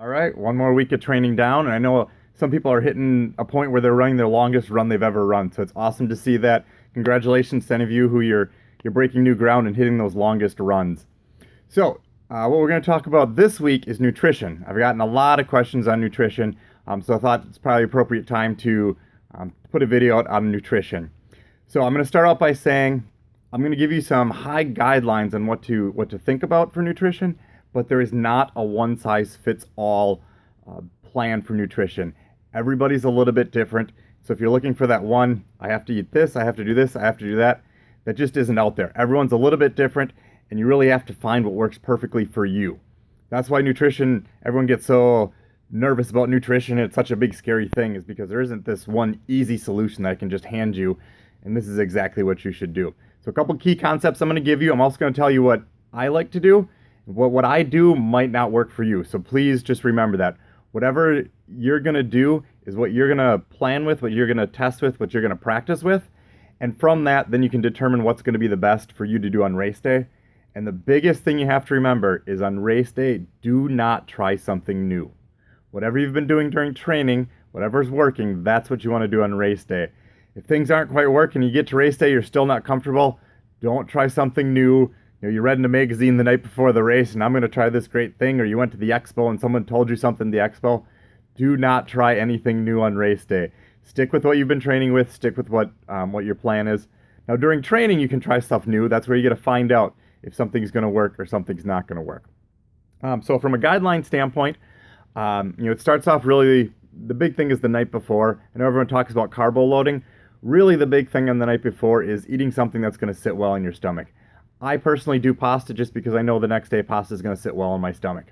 All right, one more week of training down, and I know some people are hitting a point where they're running their longest run they've ever run. So it's awesome to see that. Congratulations to any of you who you're breaking new ground and hitting those longest runs. So what we're going to talk about this week is nutrition. I've gotten a lot of questions on nutrition, so I thought it's probably appropriate time to put a video out on nutrition. So I'm going to start out by saying I'm going to give you some high guidelines on what to think about for nutrition, but there is not a one size fits all plan for nutrition. Everybody's a little bit different. So if you're looking for that one, I have to eat this, I have to do this, I have to do that, that just isn't out there. Everyone's a little bit different, and you really have to find what works perfectly for you. That's why nutrition, everyone gets so nervous about nutrition. It's such a big, scary thing, is because there isn't this one easy solution that I can just hand you, and this is exactly what you should do. So a couple key concepts I'm going to give you. I'm also going to tell you what I like to do. What I do might not work for you. So please just remember that. Whatever you're going to do is what you're going to plan with, what you're going to test with, what you're going to practice with. And from that, then you can determine what's going to be the best for you to do on race day. And the biggest thing you have to remember is on race day, do not try something new. Whatever you've been doing during training, whatever's working, that's what you want to do on race day. If things aren't quite working, you get to race day, you're still not comfortable, don't try something new. You read in a magazine the night before the race, and I'm going to try this great thing, or you went to the expo and someone told you something at the expo. Do not try anything new on race day. Stick with what you've been training with. Stick with what your plan is. Now, during training, you can try stuff new. That's where you get to find out if something's going to work or something's not going to work. So from a guideline standpoint, it starts off really, the big thing is the night before. I know everyone talks about carbo loading. Really, the big thing on the night before is eating something that's going to sit well in your stomach. I personally do pasta just because I know the next day pasta is going to sit well in my stomach.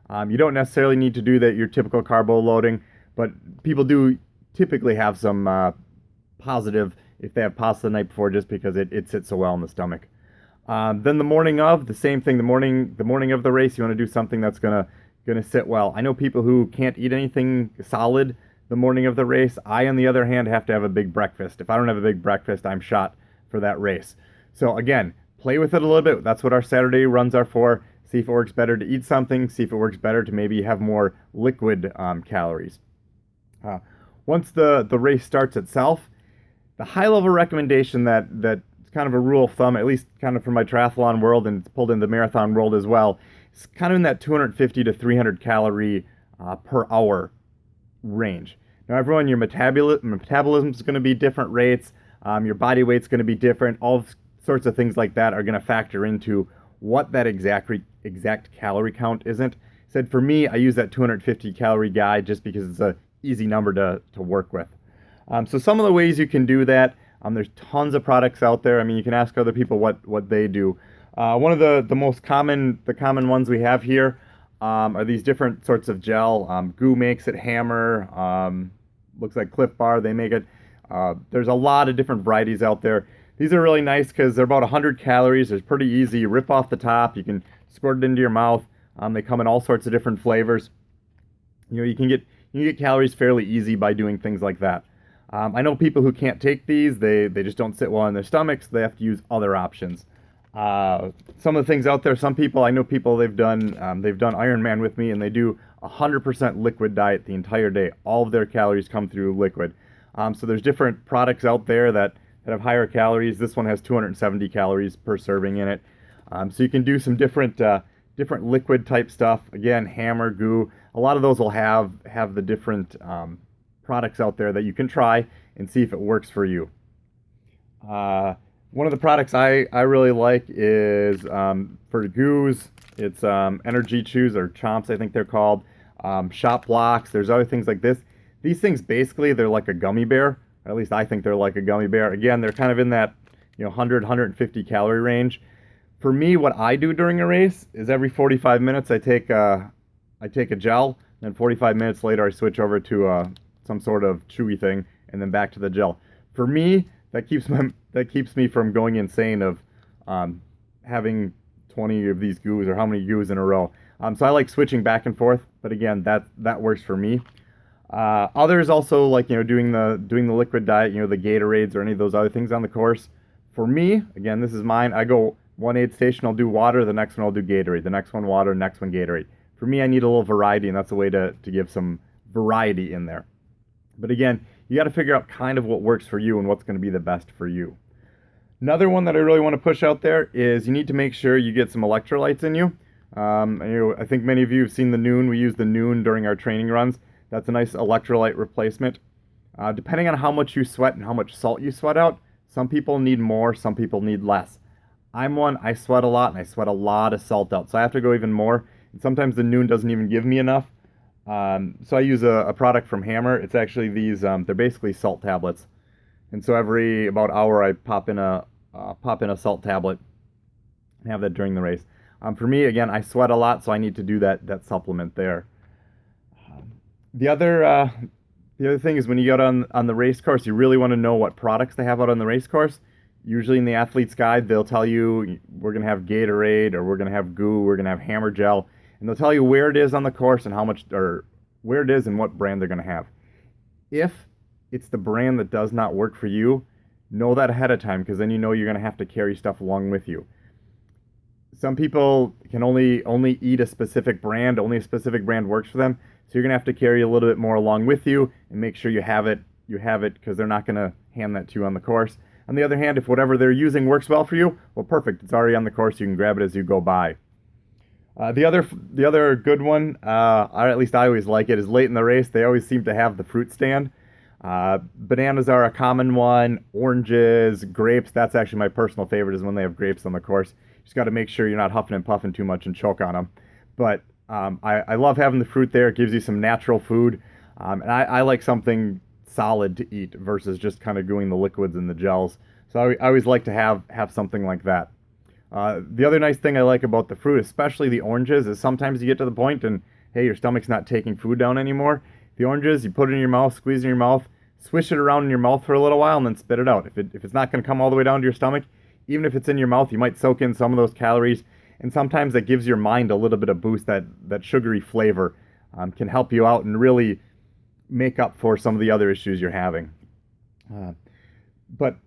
You don't necessarily need to do that your typical carbo loading, but people do typically have some positive if they have pasta the night before just because it sits so well in the stomach. Then the morning of, the same thing. The morning of the race, you want to do something that's gonna sit well. I know people who can't eat anything solid the morning of the race. I, on the other hand, have to have a big breakfast. If I don't have a big breakfast, I'm shot for that race. So again, play with it a little bit. That's what our Saturday runs are for. See if it works better to eat something. See if it works better to maybe have more liquid calories. Once the race starts itself, the high-level recommendation that's kind of a rule of thumb, at least kind of for my triathlon world and it's pulled in the marathon world as well, it's kind of in that 250 to 300 calorie per hour range. Now, everyone, your metabolism is going to be different rates. Your body weight's going to be different. All sorts of things like that are going to factor into what that exact calorie count isn't. Said for me, I use that 250 calorie guide just because it's a easy number to work with. So some of the ways you can do that, there's tons of products out there. I mean, you can ask other people what they do. One of the most common ones we have here are these different sorts of gel. GU makes it, Hammer, looks like Cliff Bar, they make it. There's a lot of different varieties out there. These are really nice because they're about 100 calories. They're pretty easy. You rip off the top. You can squirt it into your mouth. They come in all sorts of different flavors. You can get calories fairly easy by doing things like that. I know people who can't take these. They just don't sit well in their stomachs. They have to use other options. Some of the things out there, I know people they've done Ironman with me, and they do 100% liquid diet the entire day. All of their calories come through liquid. So there's different products out there that have higher calories. This one has 270 calories per serving in it. So you can do some different liquid type stuff. Again, Hammer, GU. A lot of those will have the different products out there that you can try and see if it works for you. One of the products I really like is for GUs. It's Energy Chews or Chomps, I think they're called. Shop Blocks. There's other things like this. These things basically they're like a gummy bear. Or at least I think they're like a gummy bear. Again, they're kind of in that 150 calorie range. For me, what I do during a race is every 45 minutes I take a gel, then 45 minutes later I switch over to some sort of chewy thing, and then back to the gel. For me, that keeps me from going insane of having 20 of these GUs or how many GUs in a row. So I like switching back and forth, but again, that works for me. Others also like doing the liquid diet, the Gatorades or any of those other things on the course. For me, again, this is mine. I go one aid station, I'll do water. The next one I'll do Gatorade. The next one water. Next one Gatorade. For me, I need a little variety, and that's a way to give some variety in there. But again, you got to figure out kind of what works for you and what's going to be the best for you. Another one that I really want to push out there is you need to make sure you get some electrolytes in you. I think many of you have seen the Nuun. We use the Nuun during our training runs. That's a nice electrolyte replacement. Depending on how much you sweat and how much salt you sweat out, some people need more, some people need less. I'm one, I sweat a lot, and I sweat a lot of salt out, so I have to go even more. And sometimes the Nuun doesn't even give me enough. So I use a product from Hammer. It's actually these, they're basically salt tablets. And so every about hour I pop in a salt tablet and have that during the race. For me, again, I sweat a lot, so I need to do that supplement there. The other thing is when you go out on the race course, you really want to know what products they have out on the race course. Usually in the athlete's guide, they'll tell you we're going to have Gatorade, or we're going to have Goo, we're going to have Hammer Gel, and they'll tell you where it is on the course and how much, or where it is and what brand they're going to have. If it's the brand that does not work for you, know that ahead of time, because then you know you're going to have to carry stuff along with you. Some people can only eat a specific brand, only a specific brand works for them, so you're going to have to carry a little bit more along with you and make sure you have it because they're not going to hand that to you on the course. On the other hand, if whatever they're using works well for you, well, perfect. It's already on the course. You can grab it as you go by. The other good one, or at least I always like it, is late in the race. They always seem to have the fruit stand. Bananas are a common one. Oranges, grapes. That's actually my personal favorite, is when they have grapes on the course. You just got to make sure you're not huffing and puffing too much and choke on them. But I love having the fruit there. It gives you some natural food. And I like something solid to eat versus just kind of doing the liquids and the gels. So I always like to have something like that. The other nice thing I like about the fruit, especially the oranges, is sometimes you get to the point and, hey, your stomach's not taking food down anymore. The oranges, you put it in your mouth, squeeze it in your mouth, swish it around in your mouth for a little while, and then spit it out. If it's not going to come all the way down to your stomach, even if it's in your mouth, you might soak in some of those calories. And sometimes that gives your mind a little bit of boost. That sugary flavor can help you out and really make up for some of the other issues you're having. But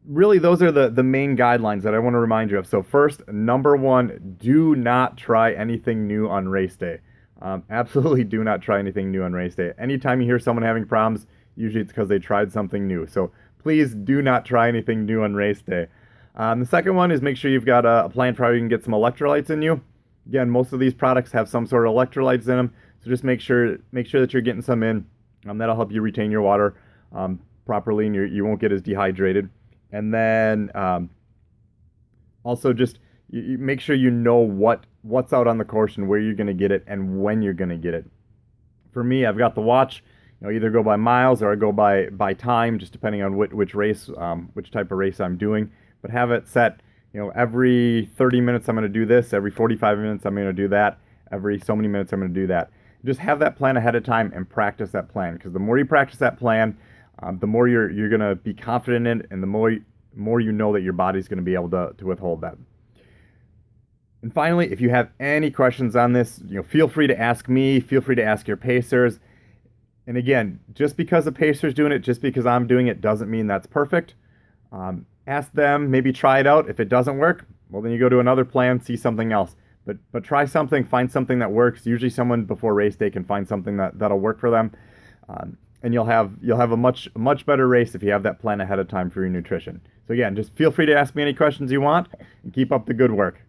really, those are the main guidelines that I want to remind you of. So first, number one, do not try anything new on race day. Absolutely do not try anything new on race day. Anytime you hear someone having problems, usually it's because they tried something new. So please do not try anything new on race day. The second one is make sure you've got a plan for how you can get some electrolytes in you. Again, most of these products have some sort of electrolytes in them, so just make sure that you're getting some in. That'll help you retain your water properly, and you won't get as dehydrated. And then also just you make sure you know what's out on the course and where you're going to get it and when you're going to get it. For me, I've got the watch. Either go by miles or I go by time, just depending on which race, which type of race I'm doing. But have it set, every 30 minutes I'm going to do this, every 45 minutes I'm going to do that, every so many minutes I'm going to do that. Just have that plan ahead of time and practice that plan, because the more you practice that plan, the more you're going to be confident in it, and the more you know that your body's going to be able to withhold that. And finally, if you have any questions on this, feel free to ask me, feel free to ask your pacers. And again, just because a pacer's doing it, just because I'm doing it, doesn't mean that's perfect. Ask them, maybe try it out. If it doesn't work, well, then you go to another plan, see something else. But try something, find something that works. Usually someone before race day can find something that'll work for them. And you'll have a much better race if you have that plan ahead of time for your nutrition. So again, just feel free to ask me any questions you want, and keep up the good work.